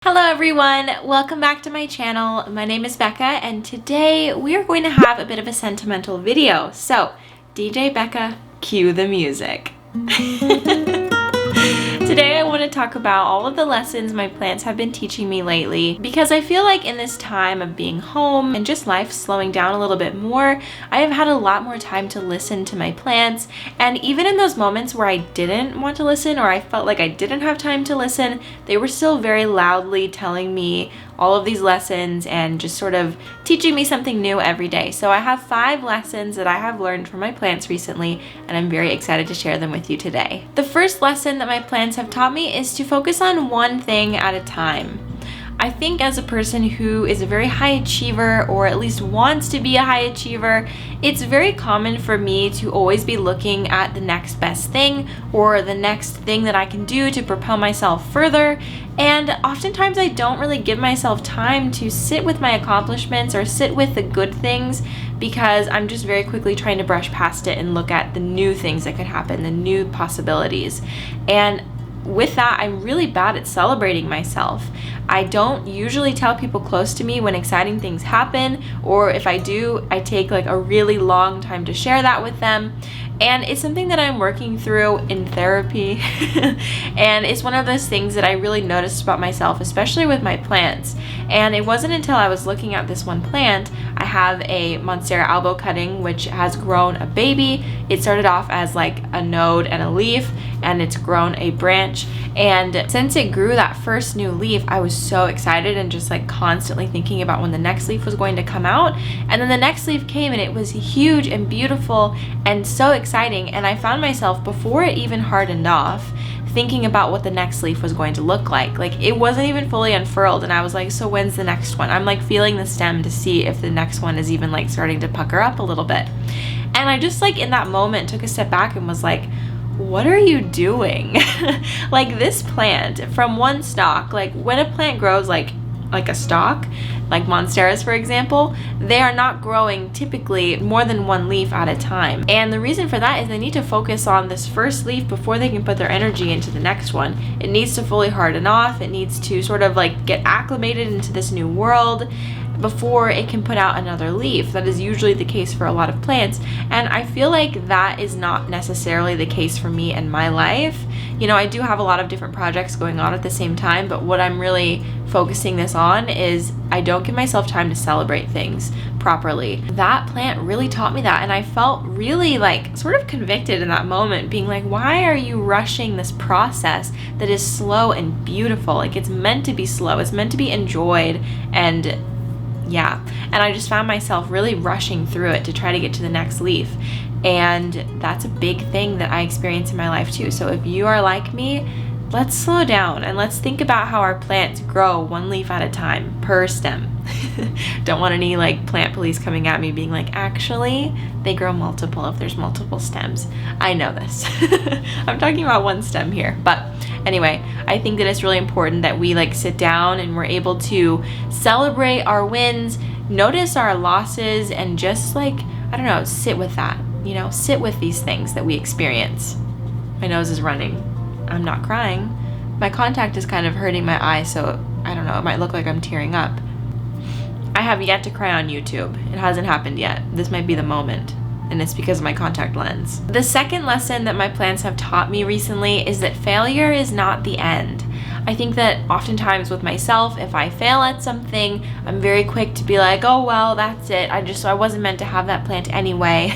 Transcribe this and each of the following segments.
Hello everyone, welcome back to my channel. My name is Becca and today we are going to have a bit of a sentimental video. So, DJ Becca, cue the music. Today I want to talk about all of the lessons my plants have been teaching me lately because I feel like in this time of being home and just life slowing down a little bit more, I have had a lot more time to listen to my plants, and even in those moments where I didn't want to listen or I felt like I didn't have time to listen, they were still very loudly telling me all of these lessons and just sort of teaching me something new every day. So I have 5 lessons that I have learned from my plants recently, and I'm very excited to share them with you today. The first lesson that my plants have taught me is to focus on one thing at a time. I think as a person who is a very high achiever, or at least wants to be a high achiever, it's very common for me to always be looking at the next best thing or the next thing that I can do to propel myself further. And oftentimes I don't really give myself time to sit with my accomplishments or sit with the good things because I'm just very quickly trying to brush past it and look at the new things that could happen, the new possibilities. And with that, I'm really bad at celebrating myself. I don't usually tell people close to me when exciting things happen, or if I do, I take like a really long time to share that with them. And it's something that I'm working through in therapy. And it's one of those things that I really noticed about myself, especially with my plants. And it wasn't until I was looking at this one plant. I have a Monstera albo cutting, which has grown a baby. It started off as like a node and a leaf, and it's grown a branch. And since it grew that first new leaf, I was so excited and just like constantly thinking about when the next leaf was going to come out. And then the next leaf came and it was huge and beautiful and so exciting. And I found myself, before it even hardened off, thinking about what the next leaf was going to look like. Like, it wasn't even fully unfurled and I was like, so when's the next one? I'm like feeling the stem to see if the next one is even like starting to pucker up a little bit. And I just like in that moment took a step back and was like, what are you doing? Like, this plant from one stalk, like when a plant grows like a stalk, like monsteras for example, they are not growing typically more than one leaf at a time. And the reason for that is they need to focus on this first leaf before they can put their energy into the next one. It needs to fully harden off. It needs to sort of like get acclimated into this new world before it can put out another leaf. That is usually the case for a lot of plants, and I feel like that is not necessarily the case for me in my life. You know, I do have a lot of different projects going on at the same time, but what I'm really focusing this on is I don't give myself time to celebrate things properly. That plant really taught me that, and I felt really like sort of convicted in that moment, being like, why are you rushing this process that is slow and beautiful? Like, it's meant to be slow, it's meant to be enjoyed, and yeah, and I just found myself really rushing through it to try to get to the next leaf. And that's a big thing that I experience in my life too. So if you are like me, let's slow down and let's think about how our plants grow one leaf at a time per stem. Don't want any like plant police coming at me being like, actually, they grow multiple if there's multiple stems. I know this. I'm talking about one stem here, but anyway, I think that it's really important that we like sit down and we're able to celebrate our wins, notice our losses, and just like, I don't know, sit with that, you know, sit with these things that we experience. My nose is running. I'm not crying. My contact is kind of hurting my eye, so I don't know, it might look like I'm tearing up. I have yet to cry on YouTube. It hasn't happened yet. This might be the moment. And it's because of my contact lens. The second lesson that my plants have taught me recently is that failure is not the end. I think that oftentimes with myself, if I fail at something, I'm very quick to be like, oh well, that's it. I wasn't meant to have that plant anyway.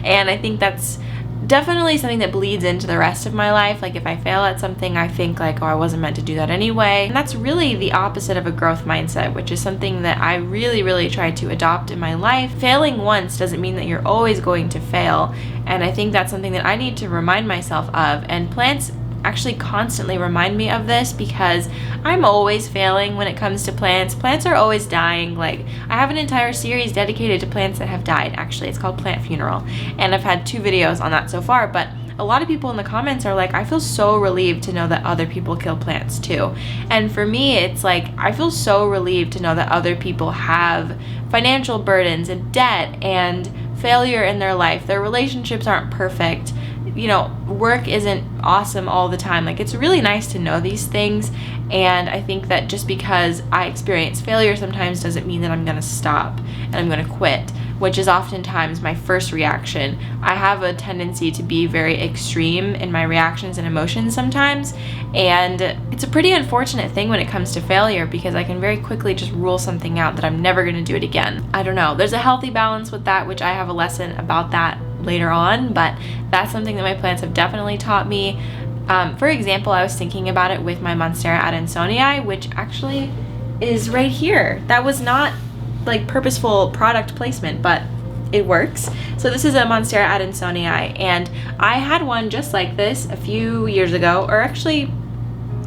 And I think that's definitely something that bleeds into the rest of my life. Like, if I fail at something, I think like, oh, I wasn't meant to do that anyway. And that's really the opposite of a growth mindset, which is something that I really try to adopt in my life. Failing once doesn't mean that you're always going to fail. And I think that's something that I need to remind myself of. And plants actually constantly remind me of this because I'm always failing when it comes to plants. Plants are always dying. Like, I have an entire series dedicated to plants that have died. Actually, it's called Plant Funeral, and I've had 2 videos on that so far, but a lot of people in the comments are like, I feel so relieved to know that other people kill plants too. And for me, it's like, I feel so relieved to know that other people have financial burdens and debt and failure in their life. Their relationships aren't perfect. you know, work isn't awesome all the time. Like, it's really nice to know these things, and I think that just because I experience failure sometimes doesn't mean that I'm gonna stop and I'm gonna quit, which is oftentimes my first reaction. I have a tendency to be very extreme in my reactions and emotions sometimes, and it's a pretty unfortunate thing when it comes to failure, because I can very quickly just rule something out that I'm never gonna do it again. I don't know, there's a healthy balance with that, which I have a lesson about that later on, but that's something that my plants have definitely taught me. For example, I was thinking about it with my Monstera adansonii, which actually is right here. That was not like purposeful product placement, but it works. So this is a Monstera adansonii, and I had one just like this a few years ago, or actually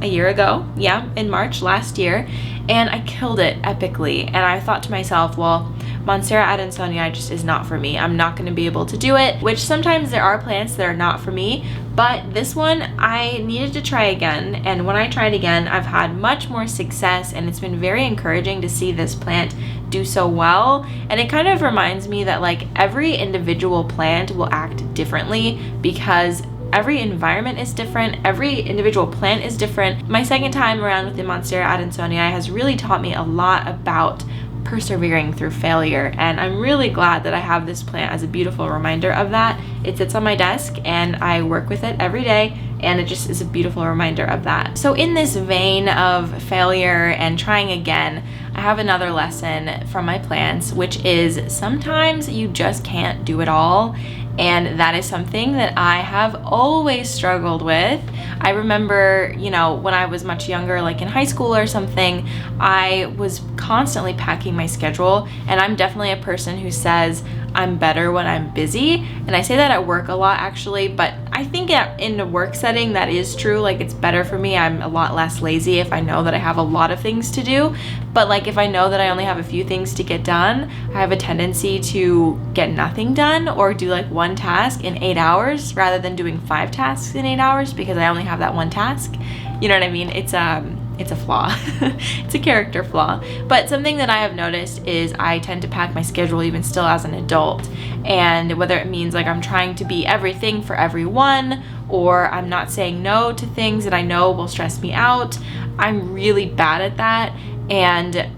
a year ago, yeah, in March last year, and I killed it epically. And I thought to myself, well, Monstera adansonii just is not for me. I'm not going to be able to do it, which sometimes there are plants that are not for me, but this one I needed to try again. And when I tried again, I've had much more success, and it's been very encouraging to see this plant do so well. And it kind of reminds me that like every individual plant will act differently, because every environment is different, every individual plant is different. My second time around with the Monstera adansonii has really taught me a lot about persevering through failure, and I'm really glad that I have this plant as a beautiful reminder of that. It sits on my desk and I work with it every day, and it just is a beautiful reminder of that. So in this vein of failure and trying again, I have another lesson from my plants, which is sometimes you just can't do it all. And that is something that I have always struggled with. I remember, you know, when I was much younger, like in high school or something, I was constantly packing my schedule. And I'm definitely a person who says I'm better when I'm busy. And I say that at work a lot, actually, but I think in a work setting that is true. Like, it's better for me. I'm a lot less lazy if I know that I have a lot of things to do. But like, if I know that I only have a few things to get done, I have a tendency to get nothing done, or do like one task in 8 hours rather than doing 5 tasks in 8 hours, because I only have that one task. You know what I mean? It's a flaw. It's a character flaw. But something that I have noticed is I tend to pack my schedule even still as an adult. And whether it means like I'm trying to be everything for everyone, or I'm not saying no to things that I know will stress me out, I'm really bad at that. And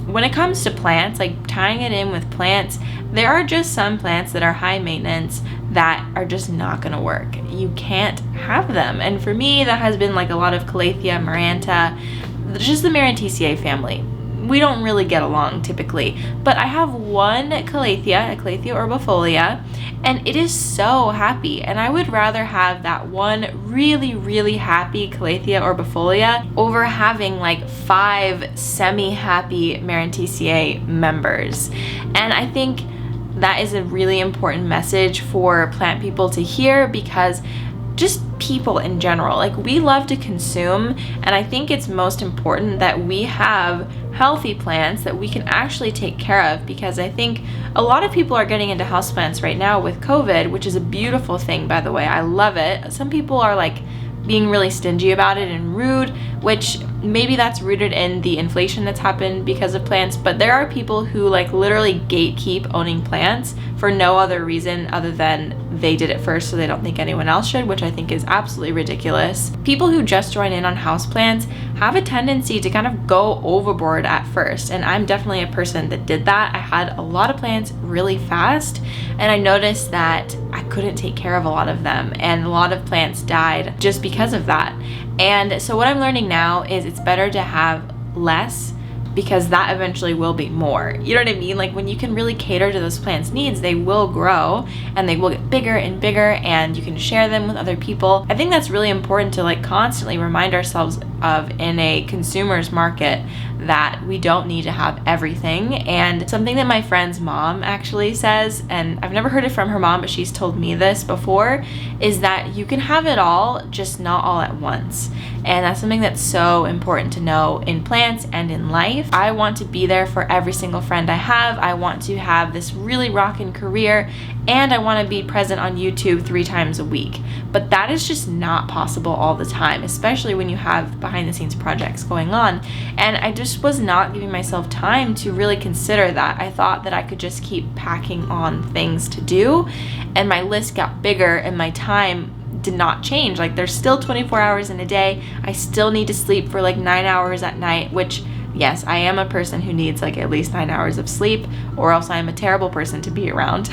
when it comes to plants, like tying it in with plants, there are just some plants that are high maintenance that are just not gonna work. You can't have them. And for me, that has been like a lot of Calathea, Maranta, just the Maranthaceae family. We don't really get along typically, but I have one Calathea, a Calathea orbifolia, and it is so happy. And I would rather have that one really, really happy Calathea orbifolia over having like 5 semi-happy Maranthaceae members. And I think that is a really important message for plant people to hear, because just people in general, like, we love to consume, and I think it's most important that we have healthy plants that we can actually take care of, because I think a lot of people are getting into houseplants right now with COVID, which is a beautiful thing, by the way. I love it. Some people are like being really stingy about it and rude, which maybe that's rooted in the inflation that's happened because of plants, but there are people who like literally gatekeep owning plants for no other reason other than they did it first so they don't think anyone else should, which I think is absolutely ridiculous. People who just join in on houseplants have a tendency to kind of go overboard at first, and I'm definitely a person that did that. I had a lot of plants really fast, and I noticed that I couldn't take care of a lot of them, and a lot of plants died just because of that. And so what I'm learning now is it's better to have less, because that eventually will be more. You know what I mean? Like, when you can really cater to those plants' needs, they will grow and they will get bigger and bigger, and you can share them with other people. I think that's really important to like constantly remind ourselves of in a consumer's market, that we don't need to have everything. And something that my friend's mom actually says, and I've never heard it from her mom, but she's told me this before, is that you can have it all, just not all at once. And that's something that's so important to know in plants and in life. I want to be there for every single friend I have. I want to have this really rockin' career, and I want to be present on YouTube 3 times a week. But that is just not possible all the time, especially when you have behind the scenes projects going on. And I just was not giving myself time to really consider that. I thought that I could just keep packing on things to do, and my list got bigger and my time did not change. Like, there's still 24 hours in a day. I still need to sleep for like 9 hours at night, which, yes, I am a person who needs like at least 9 hours of sleep, or else I am a terrible person to be around.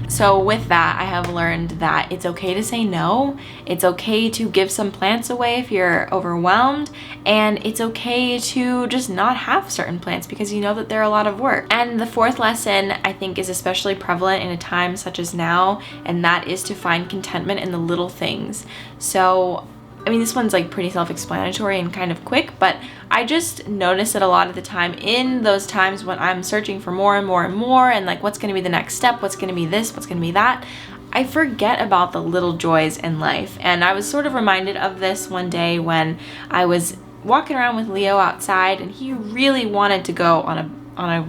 So with that, I have learned that it's okay to say no. It's okay to give some plants away if you're overwhelmed, and it's okay to just not have certain plants because you know that they're a lot of work. And the 4th lesson, I think, is especially prevalent in a time such as now, and that is to find contentment in the little things. So I mean, this one's like pretty self-explanatory and kind of quick, but I just notice it a lot of the time in those times when I'm searching for more and more and more, and like, what's going to be the next step? What's going to be this? What's going to be that? I forget about the little joys in life. And I was sort of reminded of this one day when I was walking around with Leo outside, and he really wanted to go on a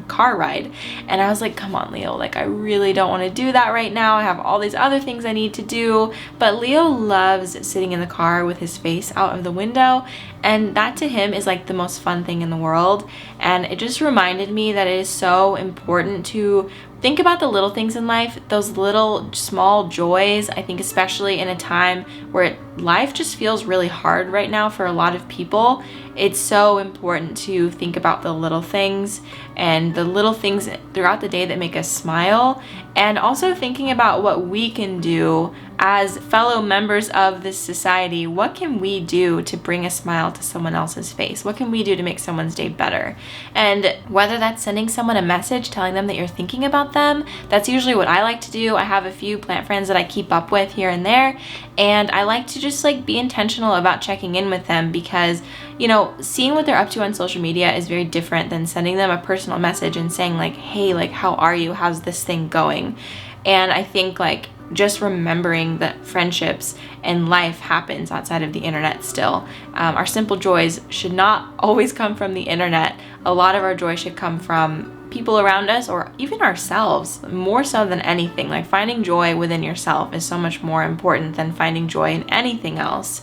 car ride, and I was like, come on, Leo, like, I really don't want to do that right now. I have all these other things I need to do. But Leo loves sitting in the car with his face out of the window, and that to him is like the most fun thing in the world. And it just reminded me that it is so important to think about the little things in life, those little small joys. I think especially in a time where life just feels really hard right now for a lot of people, it's so important to think about the little things and the little things throughout the day that make us smile, and also thinking about what we can do as fellow members of this society. What can we do to bring a smile to someone else's face? What can we do to make someone's day better? And whether that's sending someone a message telling them that you're thinking about them, that's usually what I like to do. I have a few plant friends that I keep up with here and there, and I like to just like be intentional about checking in with them, because you know, seeing what they're up to on social media is very different than sending them a personal message and saying like, hey, like, how are you? How's this thing going? And I think like just remembering that friendships and life happens outside of the internet still. Our simple joys should not always come from the internet. A lot of our joy should come from people around us, or even ourselves, more so than anything. Like, finding joy within yourself is so much more important than finding joy in anything else.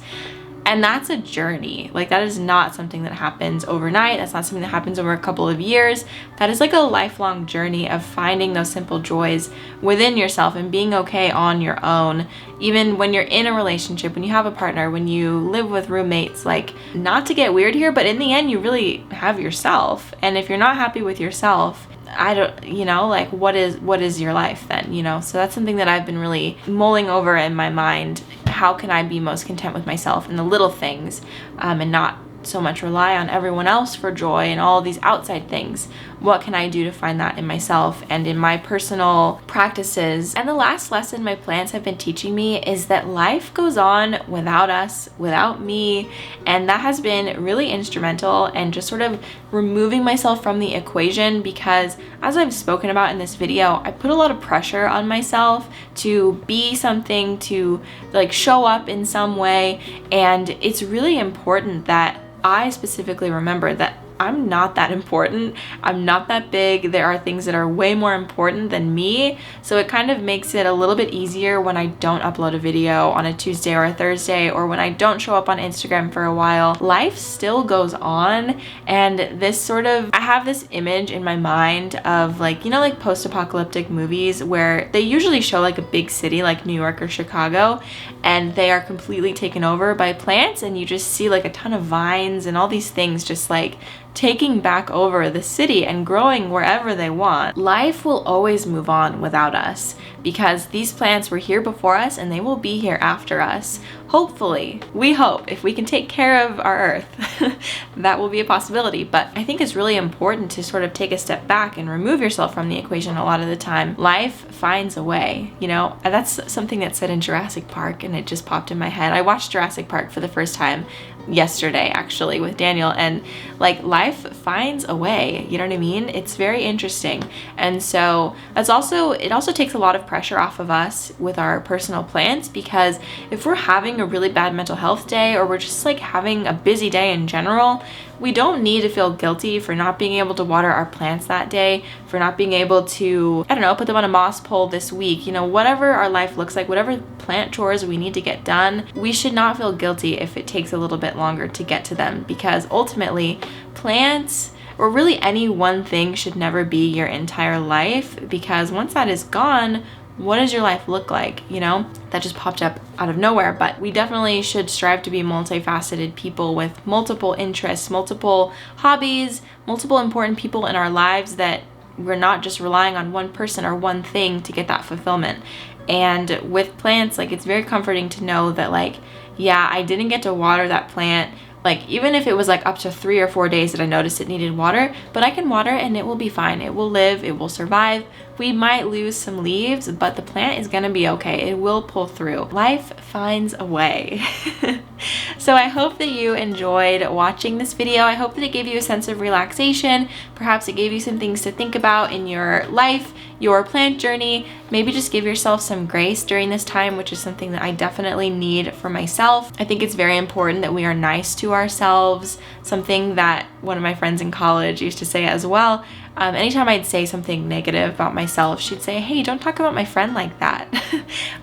And that's a journey. Like, that is not something that happens overnight. That's not something that happens over a couple of years. That is like a lifelong journey of finding those simple joys within yourself and being okay on your own. Even when you're in a relationship, when you have a partner, when you live with roommates, like, not to get weird here, but in the end, you really have yourself. And if you're not happy with yourself, I don't, you know, like, what is your life then, you know? So that's something that I've been really mulling over in my mind. How can I be most content with myself in the little things, and not so much rely on everyone else for joy and all these outside things? What can I do to find that in myself and in my personal practices? And the last lesson my plants have been teaching me is that life goes on without us, without me, and that has been really instrumental and just sort of removing myself from the equation, because as I've spoken about in this video, I put a lot of pressure on myself to be something, to like show up in some way, and it's really important that I specifically remember that I'm not that important. I'm not that big. There are things that are way more important than me. So it kind of makes it a little bit easier when I don't upload a video on a Tuesday or a Thursday, or when I don't show up on Instagram for a while. Life still goes on, and this sort of, I have this image in my mind of like, you know, like post-apocalyptic movies where they usually show like a big city like New York or Chicago, and they are completely taken over by plants, and you just see like a ton of vines and all these things just like taking back over the city and growing wherever they want. Life will always move on without us, because these plants were here before us and they will be here after us. Hopefully, we hope, if we can take care of our earth, that will be a possibility. But I think it's really important to sort of take a step back and remove yourself from the equation a lot of the time. Life finds a way, you know? And that's something that's said in Jurassic Park, and it just popped in my head. I watched Jurassic Park for the first time yesterday, actually, with Daniel, and like, life finds a way, you know what I mean? It's very interesting. And so it also takes a lot of pressure pressure off of us with our personal plants, because if we're having a really bad mental health day, or we're just like having a busy day in general, we don't need to feel guilty for not being able to water our plants that day, for not being able to, I don't know, put them on a moss pole this week. You know, whatever our life looks like, whatever plant chores we need to get done, we should not feel guilty if it takes a little bit longer to get to them, because ultimately plants, or really any one thing, should never be your entire life, because once that is gone, what does your life look like? You know, that just popped up out of nowhere. But we definitely should strive to be multifaceted people with multiple interests, multiple hobbies, multiple important people in our lives, that we're not just relying on one person or one thing to get that fulfillment. And with plants, like, it's very comforting to know that, like, yeah, I didn't get to water that plant, like, even if it was like up to 3 or 4 days that I noticed it needed water, but I can water and it will be fine. It will live, it will survive. We might lose some leaves, but the plant is gonna be okay. It will pull through. Life finds a way. So I hope that you enjoyed watching this video. I hope that it gave you a sense of relaxation. Perhaps it gave you some things to think about in your life, your plant journey. Maybe just give yourself some grace during this time, which is something that I definitely need for myself. I think it's very important that we are nice to ourselves, something that one of my friends in college used to say as well. Anytime I'd say something negative about myself, she'd say, hey, don't talk about my friend like that.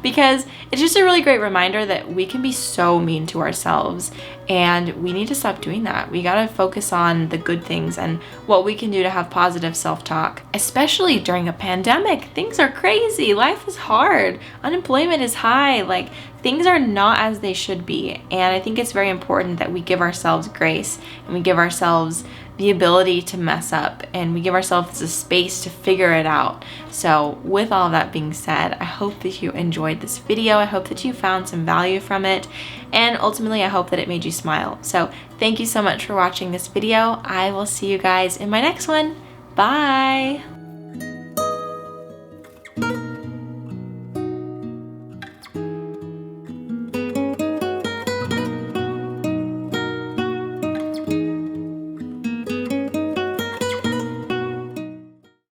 Because it's just a really great reminder that we can be so mean to ourselves, and we need to stop doing that. We gotta focus on the good things and what we can do to have positive self-talk, especially during a pandemic. Things are crazy. Life is hard. Unemployment is high. Like, things are not as they should be. And I think it's very important that we give ourselves grace, and we give ourselves the ability to mess up, and we give ourselves the space to figure it out. So with all that being said, I hope that you enjoyed this video. I hope that you found some value from it, and ultimately I hope that it made you smile. So thank you so much for watching this video. I will see you guys in my next one. Bye!